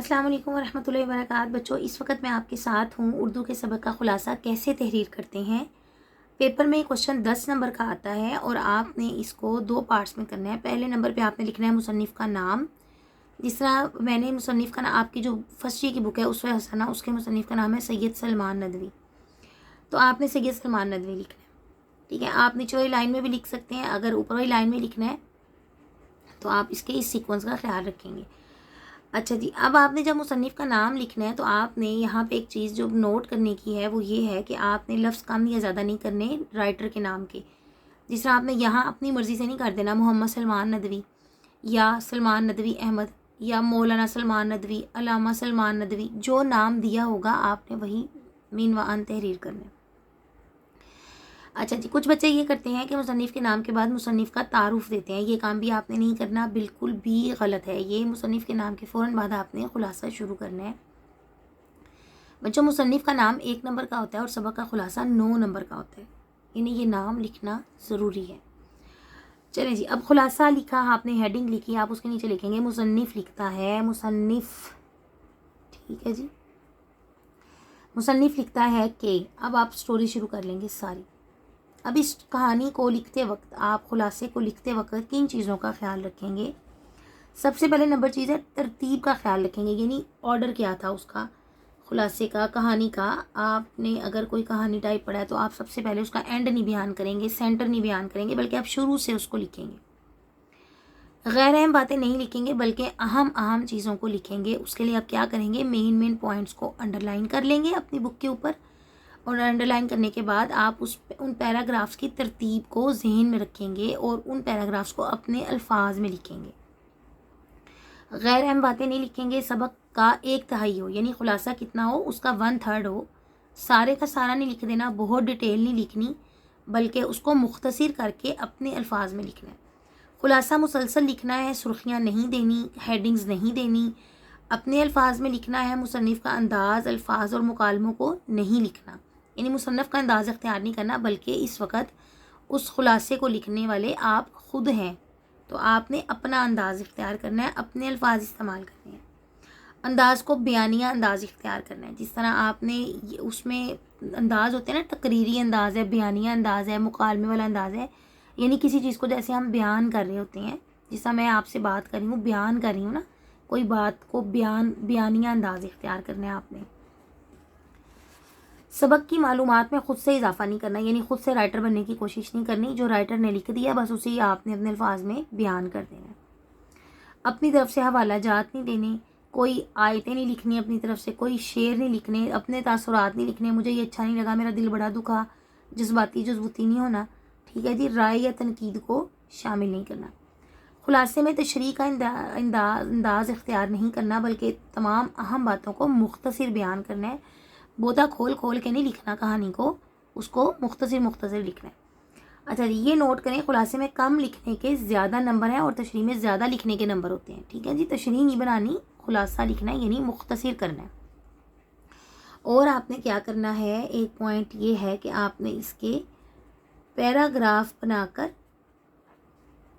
अस्सलाम वालेकुम वरहमतुल्लाहि वबरकातुहू। बच्चों, इस वक्त मैं आपके साथ हूँ। उर्दू के सबक का ख़ुलासा कैसे तहरीर करते हैं। पेपर में क्वेश्चन 10 नंबर का आता है और आपने इसको 2 पार्ट्स में करना है। पहले नंबर पे आपने लिखना है मुसन्निफ़ का नाम। जिस तरह मैंने मुसन्निफ़ का नाम, आपकी जो फर्स्ट ईयर की बुक है उसमें हसना, उसके मुसन्निफ़ का नाम है सैयद सलमान नदवी। तो आपने सैयद सलमान नदवी लिखना है। ठीक है, आप नीचे वाली लाइन में भी लिख सकते हैं। अगर ऊपर वाली लाइन में लिखना है तो आप इसके इस सीक्वेंस का ख्याल रखेंगे। अच्छा जी, अब आपने जब मुसन्निफ़ का नाम लिखना है तो आपने यहाँ पे एक चीज़ जो नोट करने की है वो ये है कि आपने लफ्ज़ कम या ज़्यादा नहीं करने राइटर के नाम के। जिस तरह आपने यहाँ अपनी मर्ज़ी से नहीं कर देना मोहम्मद सलमान नदवी या सलमान नदवी अहमद या मौलाना सलमान नदवी, अल्लामा सलमान नदवी। जो नाम दिया होगा आपने वही मीन व अन तहरीर करना है। अच्छा जी, कुछ बच्चे ये करते हैं कि मुसन्निफ़ के नाम के बाद मुसन्निफ़ का तारुफ़ देते हैं। ये काम भी आपने नहीं करना, बिल्कुल भी गलत है। ये मुसन्निफ़ के नाम के फ़ौरन बाद आपने ख़ुलासा शुरू करना है। बच्चों, मुसन्निफ़ का नाम 1 नंबर का होता है और सबक का ख़ुलासा 9 नंबर का होता है। यानी ये नाम लिखना ज़रूरी है। चलें जी, अब ख़ुलासा लिखा, आपने हेडिंग लिखी, आप उसके नीचे लिखेंगे मुसन्निफ़ लिखता है, मुसन्निफ़। ठीक है जी, मुसन्निफ़ लिखता है कि अब आप स्टोरी शुरू कर लेंगे सारी। अब इस कहानी को लिखते वक्त, आप ख़ुलासे को लिखते वक्त किन चीज़ों का ख्याल रखेंगे। सबसे पहले नंबर चीज़ है तरतीब का ख्याल रखेंगे, यानी ऑर्डर क्या था उसका, ख़ुलासे का, कहानी का। आपने अगर कोई कहानी टाइप पढ़ा है तो आप सबसे पहले उसका एंड नहीं बयान करेंगे, सेंटर नहीं बयान करेंगे, बल्कि आप शुरू से उसको लिखेंगे। गैर अहम बातें नहीं लिखेंगे बल्कि अहम अहम चीज़ों को लिखेंगे। उसके लिए आप क्या करेंगे, मेन पॉइंट्स को अंडरलाइन कर लेंगे अपनी बुक के ऊपर। और अंडरलाइन करने के बाद आप उन पैराग्राफ्स की तरतीब को जहन में रखेंगे और उन पैराग्राफ्स को अपने अल्फाज में लिखेंगे। गैर अहम बातें नहीं लिखेंगे। सबक का 1/3 हो, यानी ख़ुलासा कितना हो उसका 1/3 हो। सारे का सारा नहीं लिख देना, बहुत डिटेल नहीं लिखनी, बल्कि उसको मुख्तसर करके अपने अल्फाज में लिखना है। ख़ुलासा मुसलसल लिखना है, सुर्खियाँ नहीं देनी, हेडिंग्स नहीं देनी, अपने अल्फाज में लिखना है। मुसन्निफ़ का अंदाज़, अल्फाज और मुकालमों को नहीं लिखना, यानी मुसन्निफ़ का अंदाज़ इख्तियार नहीं करना, बल्कि इस वक्त उस ख़ुलासे को लिखने वाले आप ख़ुद हैं। तो आपने अपना अंदाज़ इख्तियार करना है, अपने अल्फाज इस्तेमाल करने हैं। अंदाज़ को बयानिया अंदाज़ इख्तियार करना है। जिस तरह आपने उसमें अंदाज़ होते हैं ना, तकरीरी अंदाज़ है, बयानिया अंदाज़ है, मुकालमे वाला अंदाज़ है। यानी किसी चीज़ को जैसे हम बयान कर रहे होते हैं, जिस तरह मैं आपसे बात कर रही हूँ, बयान कर रही हूँ ना, कोई बात को बयानिया अंदाज़ इख्तियार करना है आपने। सबक की मालूमात में ख़ुद से इजाफा नहीं करना, यानी ख़ुद से राइटर बनने की कोशिश नहीं करनी। जो राइटर ने लिख दिया बस उसे आपने अपने अल्फाज में बयान कर देना है। अपनी तरफ से हवाला जात नहीं देने, कोई आयतें नहीं लिखनी अपनी तरफ से, कोई शेर नहीं लिखने, अपने तासुरात नहीं लिखने, मुझे ये अच्छा नहीं लगा, मेरा दिल बड़ा दुखा, जज्बाती जज्बूती नहीं होना। ठीक है जी, राय या तनकीद को शामिल नहीं करना। ख़ुलासे में तशरीह का अंदाज़ इख्तियार नहीं करना, बल्कि तमाम अहम बातों को मुख्तसर बयान करना है। बोता खोल खोल के नहीं लिखना कहानी को, उसको मुख्तसर लिखना है। अच्छा जी, ये नोट करें, ख़ुलासे में कम लिखने के ज़्यादा नंबर हैं और तशरीह में ज़्यादा लिखने के नंबर होते हैं। ठीक है जी, तशरीह नहीं बनानी, ख़ुलासा लिखना है, यानी मुख्तसर करना है। और आपने क्या करना है, एक पॉइंट ये है कि आपने इसके पैराग्राफ बनाकर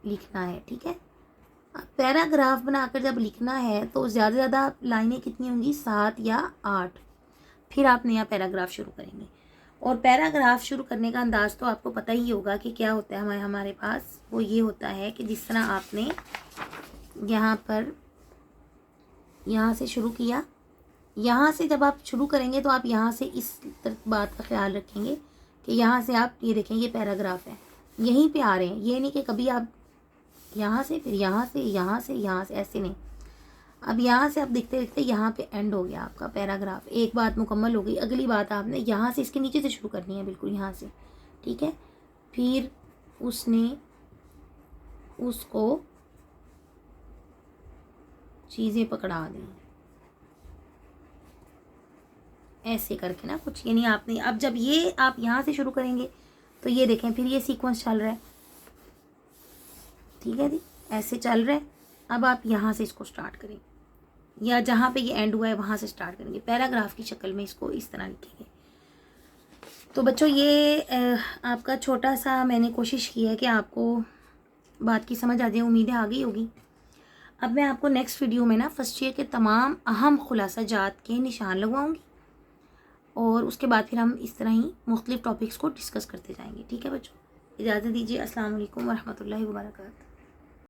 लिखना है। ठीक है, पैराग्राफ बनाकर जब लिखना है तो ज़्यादा से ज़्यादा लाइनें कितनी होंगी, 7 या 8। फिर आप नया पैराग्राफ शुरू करेंगे। और पैराग्राफ शुरू करने का अंदाज़ तो आपको पता ही होगा कि क्या होता है हमारे पास। वो ये होता है कि जिस तरह आपने यहाँ से शुरू किया, यहाँ से जब आप शुरू करेंगे तो आप यहाँ से इस बात का ख्याल रखेंगे कि यहाँ से आप ये देखें, ये पैराग्राफ है, यहीं पे आ रहे हैं। ये नहीं कि कभी आप यहाँ से, फिर यहाँ से, यहाँ से, यहाँ से, ऐसे नहीं। अब यहाँ से आप देखते देखते यहाँ पे एंड हो गया आपका पैराग्राफ, एक बात मुकम्मल हो गई। अगली बात आपने यहाँ से, इसके नीचे से शुरू करनी है, बिल्कुल यहाँ से। ठीक है, फिर उसने उसको चीज़ें पकड़ा दी, ऐसे करके ना कुछ, यानी आपने अब जब ये आप यहाँ से शुरू करेंगे तो ये देखें, फिर ये सीक्वेंस चल रहा है। ठीक है जी, ऐसे चल रहा है। अब आप यहाँ से इसको स्टार्ट करेंगे, या जहाँ पे ये एंड हुआ है वहाँ से स्टार्ट करेंगे। पैराग्राफ की शक्ल में इसको इस तरह लिखेंगे। तो बच्चों, ये आपका छोटा सा मैंने कोशिश की है कि आपको बात की समझ आ जाए, उम्मीदें आ गई होगी। अब मैं आपको नेक्स्ट वीडियो में ना फर्स्ट ईयर के तमाम अहम खुलासा जात के निशान लगवाऊंगी और उसके बाद फिर हम इस तरह ही मुख्तलिफ टॉपिक्स को डिस्कस करते जाएंगे। ठीक है बच्चों, इजाज़त दीजिए। अस्सलाम वालेकुम वरहमतुल्लाहि वबरकातुहू।